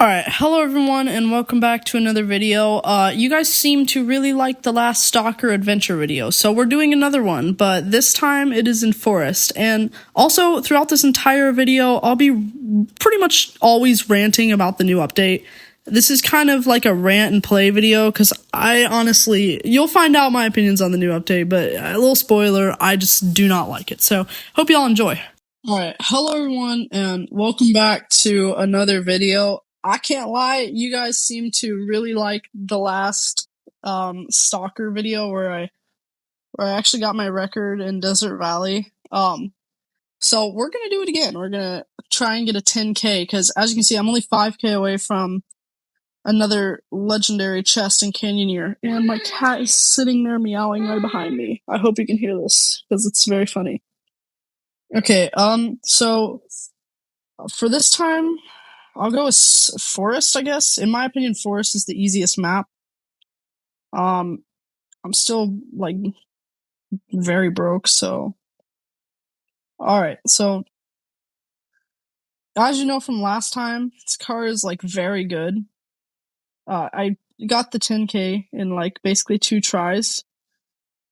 Alright, hello everyone and welcome back to another video. You guys seem to really like the last Stalker adventure video, so we're doing another one, but this time it is in Forest. And also, throughout this entire video, I'll be pretty much always ranting about the new update. This is kind of like a rant and play video, because I honestly, you'll find out my opinions on the new update, but a little spoiler, I just do not like it, so hope y'all enjoy. Alright, hello everyone and welcome back to another video. I can't lie, you guys seem to really like the last Stalker video where I actually got my record in Desert Valley. So we're gonna do it again. We're gonna try and get a 10K, because as you can see, I'm only 5K away from another legendary chest in Canyoneer, and my cat is sitting there meowing right behind me. I hope you can hear this, because it's very funny. Okay, so for this time, I'll go with Forest, I guess. In my opinion, Forest is the easiest map. I'm still, like, very broke, so... Alright, so... As you know from last time, this car is, like, very good. I got the 10K in, like, basically 2 tries.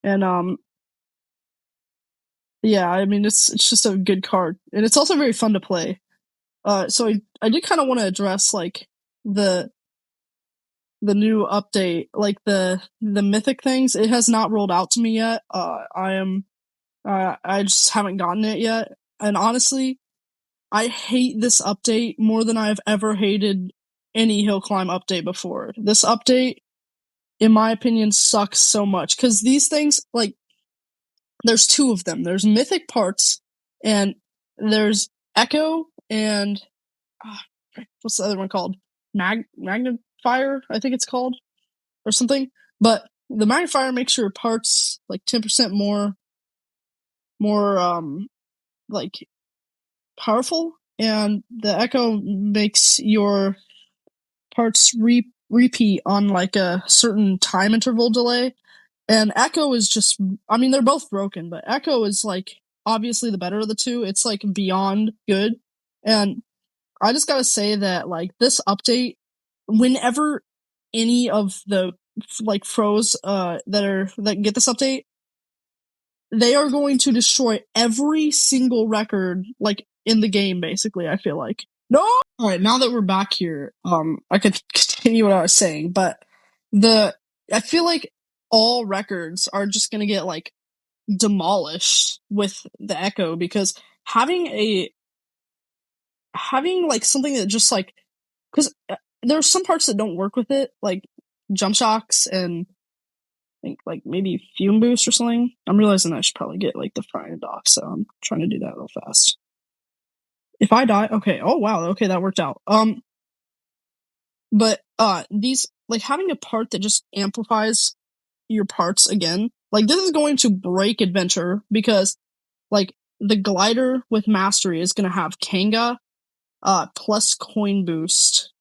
And, yeah, I mean, it's just a good car. And it's also very fun to play. So I did kind of want to address, like, the new update, like the mythic things. It has not rolled out to me yet. I just haven't gotten it yet. And honestly, I hate this update more than I've ever hated any hill climb update before. This update, in my opinion, sucks so much, because these things, like, there's 2 of them. There's mythic parts, and there's Echo, and what's the other one called? Magnifier, I think it's called, or something. But the magnifier makes your parts like 10% more like powerful, and the Echo makes your parts repeat on like a certain time interval delay. And Echo is just, I mean, they're both broken, but Echo is like obviously the better of the 2. It's like beyond good. And I just gotta say that, like, this update, whenever any of the like pros that get this update, they are going to destroy every single record, like, in the game, basically, I feel like. No! Alright, now that we're back here, I could continue what I was saying, but I feel like all records are just gonna get, like, demolished with the Echo, because having like something that just, like, because there's some parts that don't work with it, like jump shocks and I think, like, maybe fume boost or something. I'm realizing I should probably get, like, the front end off, so I'm trying to do that real fast. If I die, okay. Oh wow, okay, that worked out. But these, like, having a part that just amplifies your parts again, like, this is going to break adventure, because, like, the glider with mastery is gonna have Kanga, plus coin boost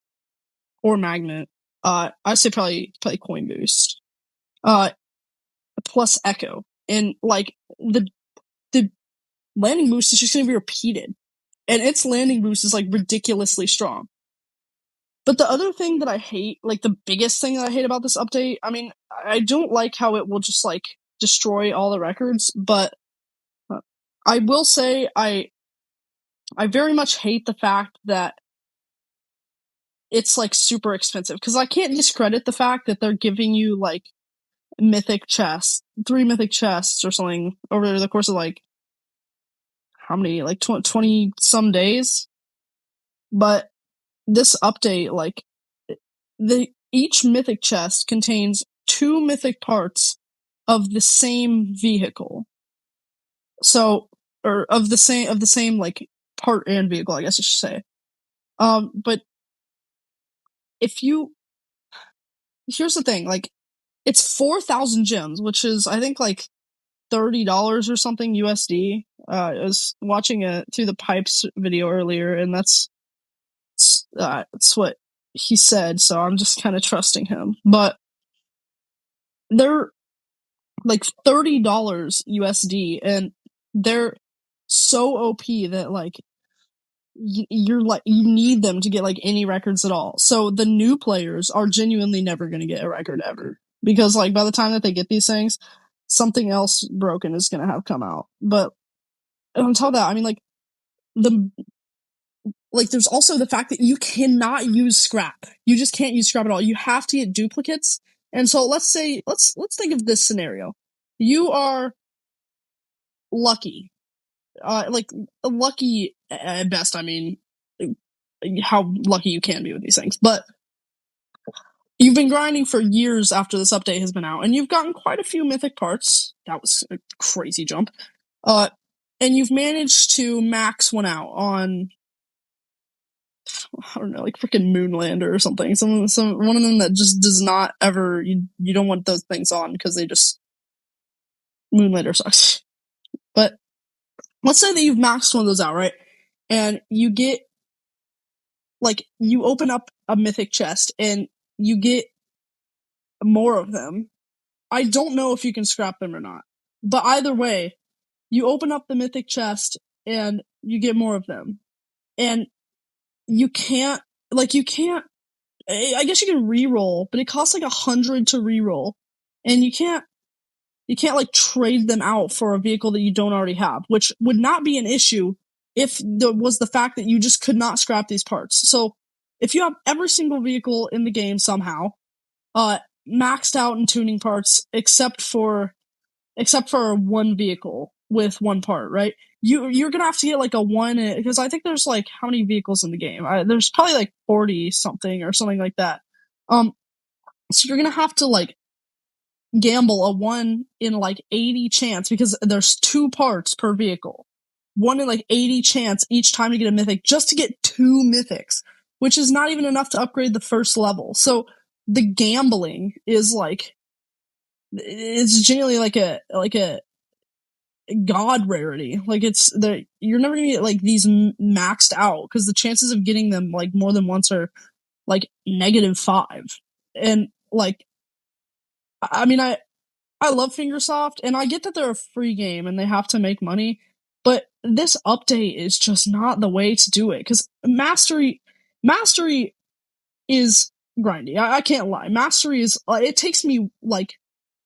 or magnet. I say probably coin boost. Plus Echo, and like the landing boost is just gonna be repeated, and its landing boost is like ridiculously strong. But the other thing that I hate, like the biggest thing that I hate about this update, I mean, I don't like how it will just like destroy all the records, but I will say I very much hate the fact that it's like super expensive, because I can't discredit the fact that they're giving you like mythic chests, 3 mythic chests or something over the course of like how many, like 20 some days. But this update, like, each mythic chest contains 2 mythic parts of the same vehicle. So, or of the same like part and vehicle, I guess I should say. But here's the thing, like, it's 4,000 gems, which is, I think, like $30 or something USD. I was watching a Through the Pipes video earlier, and that's what he said, so I'm just kind of trusting him. But they're like $30 USD, and they're so OP that, like, you're like, you need them to get like any records at all. So the new players are genuinely never going to get a record ever, because like by the time that they get these things, something else broken is going to have come out. But on top of that, I mean, there's also the fact that you cannot use scrap. You just can't use scrap at all. You have to get duplicates. And so let's think of this scenario. You are lucky. Like lucky at best, I mean, how lucky you can be with these things. But you've been grinding for years after this update has been out, and you've gotten quite a few mythic parts. That was a crazy jump. And you've managed to max one out on, I don't know, like freaking Moonlander or something. One of them that just does not ever, you don't want those things on because they just, Moonlander sucks. But let's say that you've maxed one of those out, right? And you get, like, you open up a mythic chest and you get more of them. I don't know if you can scrap them or not. But either way, you open up the mythic chest and you get more of them. And you can't, I guess you can re-roll, but it costs like 100 to re-roll. And you can't like trade them out for a vehicle that you don't already have, which would not be an issue if there was the fact that you just could not scrap these parts. So if you have every single vehicle in the game somehow, maxed out in tuning parts, except for one vehicle with one part, right? You're gonna have to get like a one, because I think there's like, how many vehicles in the game? There's probably like 40 something or something like that. So you're gonna have to like gamble a 1 in like 80 chance, because there's 2 parts per vehicle. 1 in like 80 chance each time you get a mythic, just to get 2 mythics, which is not even enough to upgrade the first level. So the gambling is like, it's genuinely like a god rarity. Like, you're never gonna get like these maxed out, because the chances of getting them like more than once are like -5. And like, I mean, I love Fingersoft, and I get that they're a free game and they have to make money, but this update is just not the way to do it, because mastery is grindy. I can't lie. Mastery is, it takes me like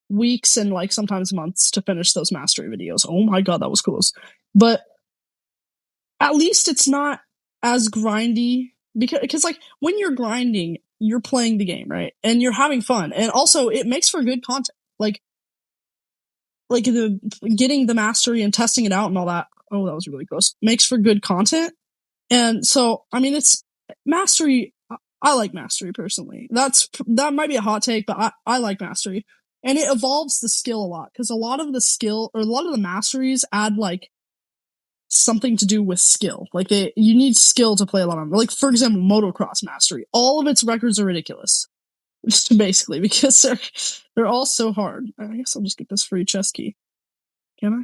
weeks and like sometimes months to finish those mastery videos. Oh my god, that was close. But at least it's not as grindy, because like when you're grinding, you're playing the game, right? And you're having fun. And also it makes for good content. Like the getting the mastery and testing it out and all that. Oh, that was really close. Makes for good content. And so, I mean, it's mastery. I like mastery personally. That might be a hot take, but I like mastery. And it evolves the skill a lot, because a lot of the masteries add like something to do with skill. Like you need skill to play a lot of them. Like, for example, motocross mastery. All of its records are ridiculous. Basically, because they're all so hard. I guess I'll just get this free chest key. Can I?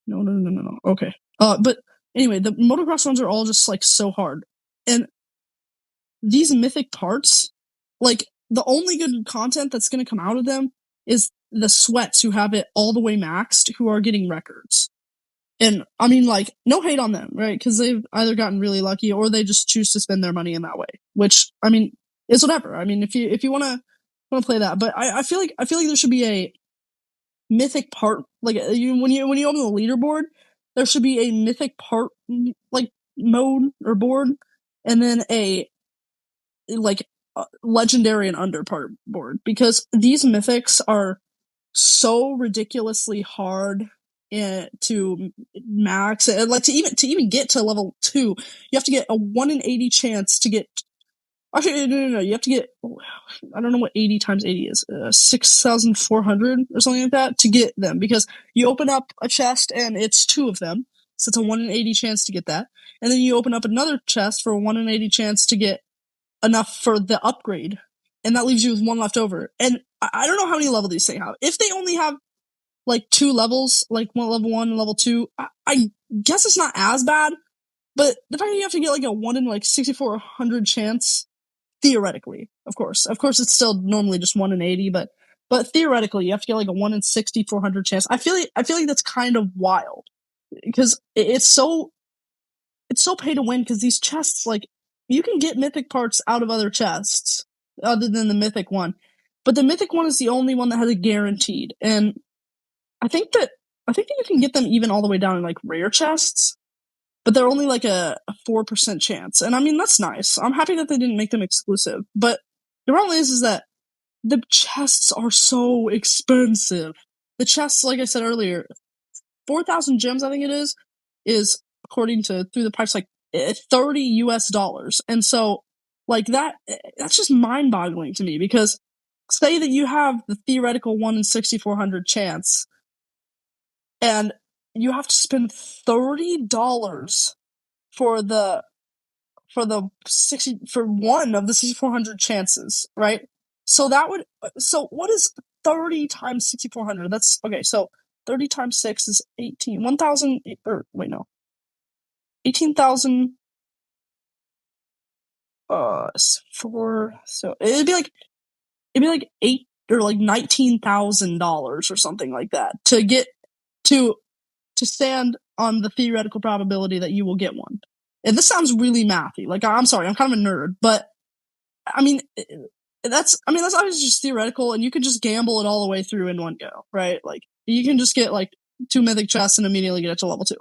No. Okay. But anyway, the motocross ones are all just like so hard. And these mythic parts, like, the only good content that's going to come out of them is the sweats who have it all the way maxed, who are getting records. And I mean, like, no hate on them, right? Because they've either gotten really lucky or they just choose to spend their money in that way, which, I mean, is whatever. I mean, if you want to play that, but I feel like there should be a mythic part, like, when you open the leaderboard, there should be a mythic part like mode or board, and then a like legendary and under part board, because these mythics are so ridiculously hard to max, and like to even get to level 2, you have to get a 1 in 80 chance to get. Actually, no. You have to get, I don't know what 80 times 80 is, 6,400 or something like that to get them, because you open up a chest and it's 2 of them, so it's a 1 in 80 chance to get that, and then you open up another chest for a 1 in 80 chance to get enough for the upgrade, and that leaves you with 1 left over. And I don't know how many levels these things have. If they only have like 2 levels, like level 1 and level 2, I guess it's not as bad. But the fact that you have to get like a 1 in like 6,400 chance, theoretically, of course, it's still normally just 1 in 80, but theoretically you have to get like a 1 in 6,400 chance. I feel like that's kind of wild, because it's so it's so pay to win because these chests, like, you can get mythic parts out of other chests other than the mythic one, but the mythic one is the only one that has a guaranteed. And I think that you can get them even all the way down in like rare chests, but they're only like a 4% chance. And I mean, that's nice. I'm happy that they didn't make them exclusive. But the problem is that the chests are so expensive. The chests, like I said earlier, 4,000 gems, I think it is according to Through the Pipes, like $30 US. And so, like that's just mind boggling to me because say that you have the theoretical 1 in 6,400 chance, and you have to spend $30 for one of the 6,400 chances, right? So what is 30 times 6,400? That's okay. So 30 times 6 is 18. 1,000 or wait, no. 18,000 so it'd be like $8 or like $19,000 or something like that to get to stand on the theoretical probability that you will get one. And this sounds really mathy. Like, I'm sorry, I'm kind of a nerd, but I mean, that's obviously just theoretical, and you can just gamble it all the way through in one go, right? Like, you can just get like 2 mythic chests and immediately get it to level 2.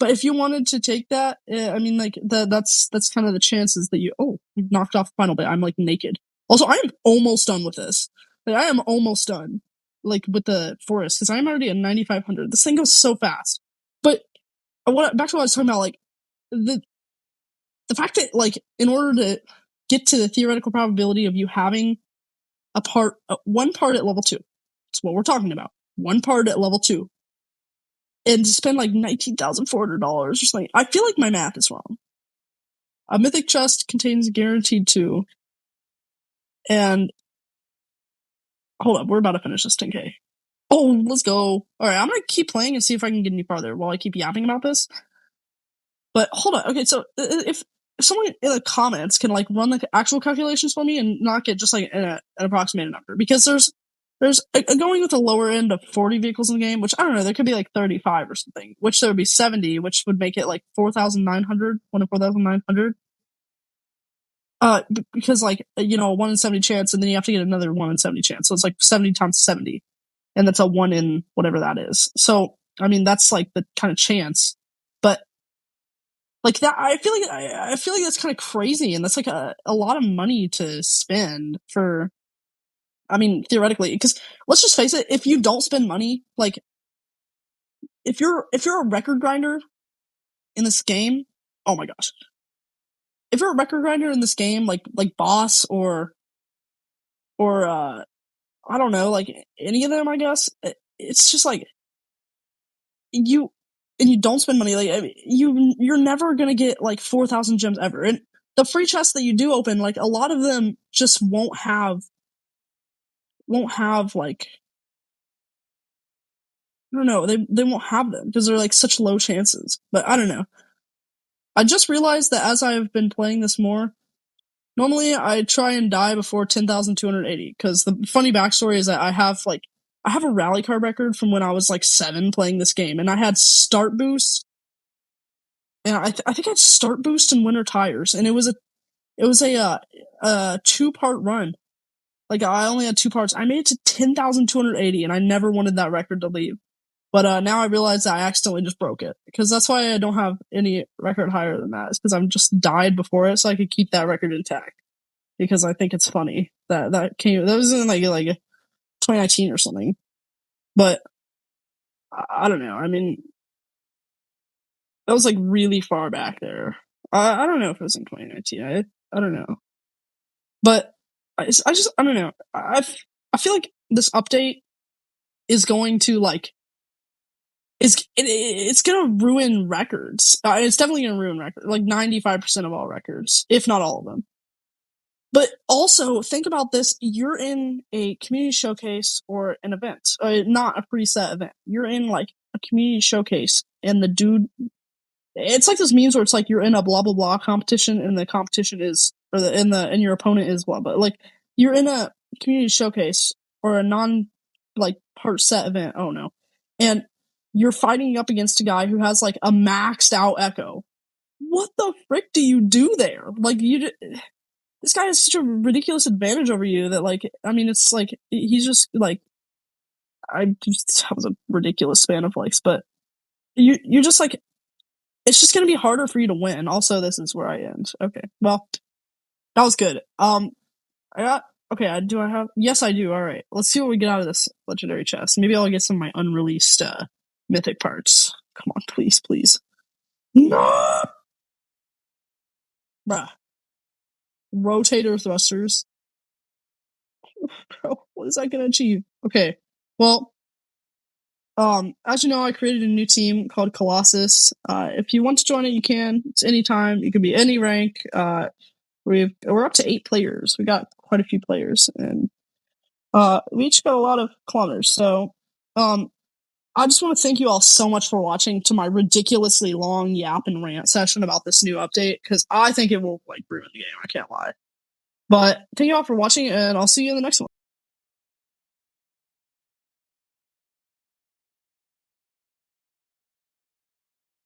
But if you wanted to take that, I mean, like that's kind of the chances that you knocked off the final bit. I'm like naked. Also, I am almost done with this. Like, I am almost done, like with the forest, because I'm already at 9,500. This thing goes so fast. But back to what I was talking about, like the fact that like in order to get to the theoretical probability of you having one part at level 2, that's what we're talking about. One part at level 2. And to spend like $19,400 or something. I feel like my math is wrong. A mythic chest contains guaranteed 2. And hold up, we're about to finish this 10K. Oh, let's go. Alright, I'm gonna keep playing and see if I can get any farther while I keep yapping about this. But hold on. Okay, so if someone in the comments can like run like actual calculations for me and not get just like an approximated number, because there's going with the lower end of 40 vehicles in the game, which I don't know, there could be like 35 or something, which there would be 70, which would make it like 4,900, 1 in 4,900. Because like, 1 in 70 chance, and then you have to get another 1 in 70 chance. So it's like 70 times 70. And that's a 1 in whatever that is. So, I mean, that's like the kind of chance. But like that, I feel like that's kind of crazy, and that's like a lot of money to spend for. I mean, theoretically, because let's just face it, if you don't spend money, like if you're a record grinder in this game, oh my gosh, if you're a record grinder in this game, like Boss or I don't know, like any of them, I guess it's just like you don't spend money, like I mean, you're never gonna get like 4,000 gems ever, and the free chests that you do open, like a lot of them just won't have like, I don't know, they won't have them because they're like such low chances. But I don't know. I just realized that as I've been playing this more, normally I try and die before 10,280, because the funny backstory is that I have a rally card record from when I was like 7 playing this game, and I had start boost, and I think I had start boost and winter tires, and it was a 2-part run. Like, I only had 2 parts. I made it to 10,280, and I never wanted that record to leave. But now I realize that I accidentally just broke it, because that's why I don't have any record higher than that. It's because I've just died before it, so I could keep that record intact. Because I think it's funny that was in like 2019 or something. But I don't know. I mean, that was like really far back there. I don't know if it was in 2019. I don't know. But I don't know. I feel like this update is going to like it's gonna ruin records. It's definitely gonna ruin records, like 95% of all records, if not all of them. But also think about this: you're in a community showcase or an event, not a preset event. You're in like a community showcase, and the dude, it's like those memes where it's like you're in a blah blah blah competition, and the competition is, and your opponent is blah blah. Like, you're in a community showcase or a non like part set event. Oh no, and you're fighting up against a guy who has like a maxed out echo, What the frick do you do there? Like, this guy has such a ridiculous advantage over you that, like, I mean, it's like, he's just, like, I just have a ridiculous span of likes, but you're just like, it's just gonna be harder for you to win. Also, this is where I end. Okay, well, that was good. I got, okay, do I have, yes, I do. All right, let's see what we get out of this legendary chest. Maybe I'll get some of my unreleased, mythic parts. Come on, please, please. No! Bruh. Rotator thrusters. Bro, what is that gonna achieve? Okay, well, as you know, I created a new team called Colossus. If you want to join it, you can. It's anytime. You can be any rank. We're up to 8 players. We got quite a few players, and we each got a lot of kilometers. So, I just want to thank you all so much for watching to my ridiculously long yap and rant session about this new update, because I think it will like ruin the game. I can't lie. But thank you all for watching, and I'll see you in the next one.